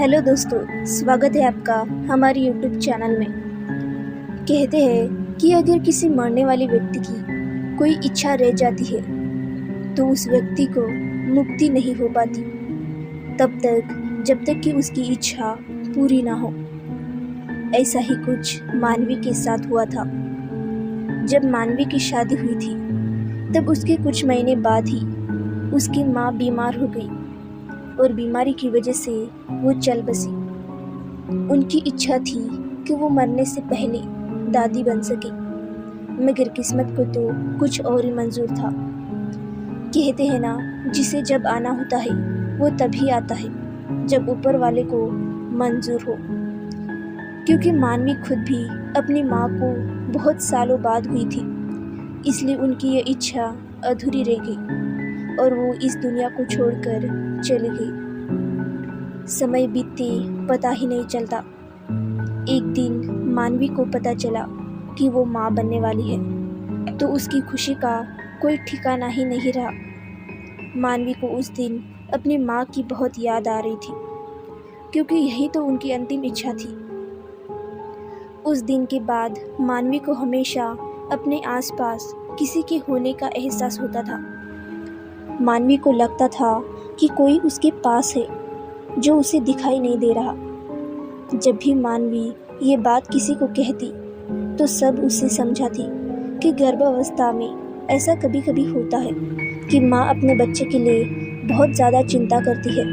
Hello दोस्तों, स्वागत है आपका हमारे यूट्यूब चैनल में। कहते हैं कि अगर किसी मरने वाले व्यक्ति की कोई इच्छा रह जाती है तो उस व्यक्ति को मुक्ति नहीं हो पाती तब तक जब तक कि उसकी इच्छा पूरी ना हो। ऐसा ही कुछ मानवी के साथ हुआ था। जब मानवी की शादी हुई थी तब उसके कुछ महीने बाद ही उसकी माँ बीमार हो गई और बीमारी की वजह से वो चल बसी। उनकी इच्छा थी कि वो मरने से पहले दादी बन सके, मगर किस्मत को तो कुछ और ही मंजूर था। कहते हैं ना, जिसे जब आना होता है वो तभी आता है जब ऊपर वाले को मंजूर हो। क्योंकि मानवी खुद भी अपनी माँ को बहुत सालों बाद हुई थी, इसलिए उनकी ये इच्छा अधूरी रह गई और वो इस दुनिया को छोड़कर चली गई। समय बीतते पता ही नहीं चलता। एक दिन मानवी को पता चला कि वो माँ बनने वाली है, तो उसकी खुशी का कोई ठिकाना ही नहीं रहा। मानवी को उस दिन अपनी माँ की बहुत याद आ रही थी, क्योंकि यही तो उनकी अंतिम इच्छा थी। उस दिन के बाद मानवी को हमेशा अपने आसपास किसी के होने का एहसास होता था। मानवी को लगता था कि कोई उसके पास है जो उसे दिखाई नहीं दे रहा। जब भी मानवी ये बात किसी को कहती तो सब उसे समझाती कि गर्भावस्था में ऐसा कभी कभी होता है कि माँ अपने बच्चे के लिए बहुत ज़्यादा चिंता करती है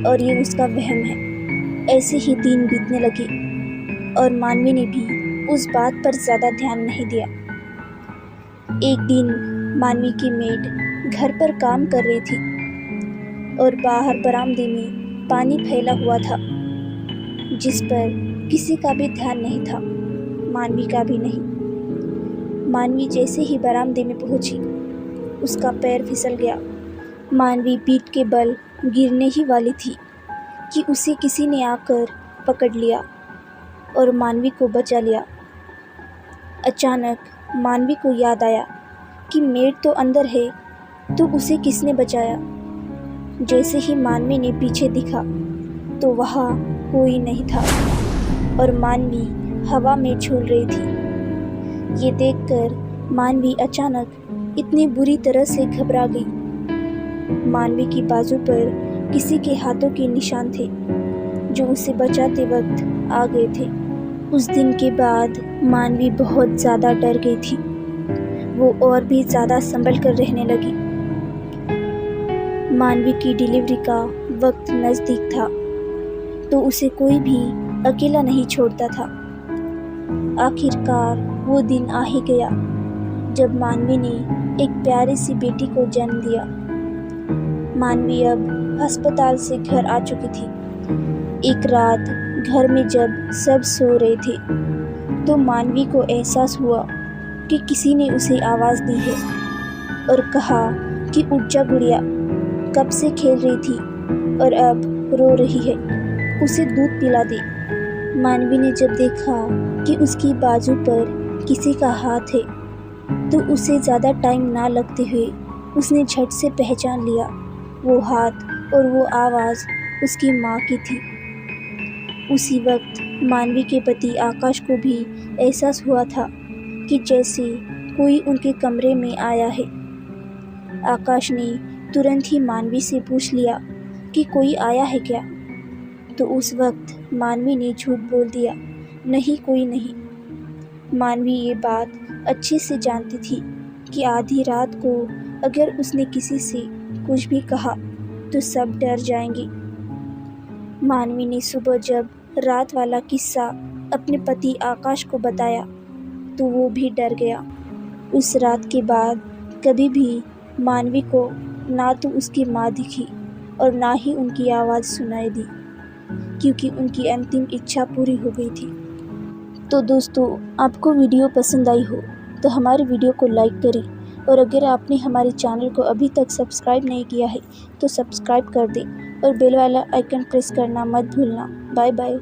और ये उसका वहम है। ऐसे ही दिन बीतने लगे और मानवी ने भी उस बात पर ज़्यादा ध्यान नहीं दिया। एक दिन मानवी की मेड घर पर काम कर रही थी और बाहर बरामदे में पानी फैला हुआ था, जिस पर किसी का भी ध्यान नहीं था, मानवी का भी नहीं। मानवी जैसे ही बरामदे में पहुंची, उसका पैर फिसल गया। मानवी पीठ के बल गिरने ही वाली थी कि उसे किसी ने आकर पकड़ लिया और मानवी को बचा लिया। अचानक मानवी को याद आया कि मेड तो अंदर है, तो उसे किसने बचाया। जैसे ही मानवी ने पीछे दिखा तो वहाँ कोई नहीं था और मानवी हवा में झूल रही थी। ये देखकर मानवी अचानक इतनी बुरी तरह से घबरा गई। मानवी की बाजू पर किसी के हाथों के निशान थे जो उसे बचाते वक्त आ गए थे। उस दिन के बाद मानवी बहुत ज़्यादा डर गई थी। वो और भी ज़्यादा संभल कर रहने लगी। मानवी की डिलीवरी का वक्त नज़दीक था, तो उसे कोई भी अकेला नहीं छोड़ता था। आखिरकार वो दिन आ ही गया जब मानवी ने एक प्यारी सी बेटी को जन्म दिया। मानवी अब अस्पताल से घर आ चुकी थी। एक रात घर में जब सब सो रहे थे तो मानवी को एहसास हुआ कि किसी ने उसे आवाज़ दी है और कहा कि उठ जा गुड़िया, कब से खेल रही थी और अब रो रही है, उसे दूध पिला दे। मानवी ने जब देखा कि उसकी बाजू पर किसी का हाथ है तो उसे ज़्यादा टाइम ना लगते हुए उसने झट से पहचान लिया वो हाथ और वो आवाज़ उसकी माँ की थी। उसी वक्त मानवी के पति आकाश को भी एहसास हुआ था कि जैसे कोई उनके कमरे में आया है। आकाश ने तुरंत ही मानवी से पूछ लिया कि कोई आया है क्या, तो उस वक्त मानवी ने झूठ बोल दिया, नहीं कोई नहीं। मानवी ये बात अच्छे से जानती थी कि आधी रात को अगर उसने किसी से कुछ भी कहा तो सब डर जाएंगे। मानवी ने सुबह जब रात वाला किस्सा अपने पति आकाश को बताया तो वो भी डर गया। उस रात के बाद कभी भी मानवी को ना तो उसकी माँ दिखी और ना ही उनकी आवाज़ सुनाई दी, क्योंकि उनकी अंतिम इच्छा पूरी हो गई थी। तो दोस्तों, आपको वीडियो पसंद आई हो तो हमारे वीडियो को लाइक करें और अगर आपने हमारे चैनल को अभी तक सब्सक्राइब नहीं किया है तो सब्सक्राइब कर दें और बेल वाला आइकन प्रेस करना मत भूलना। Bye bye.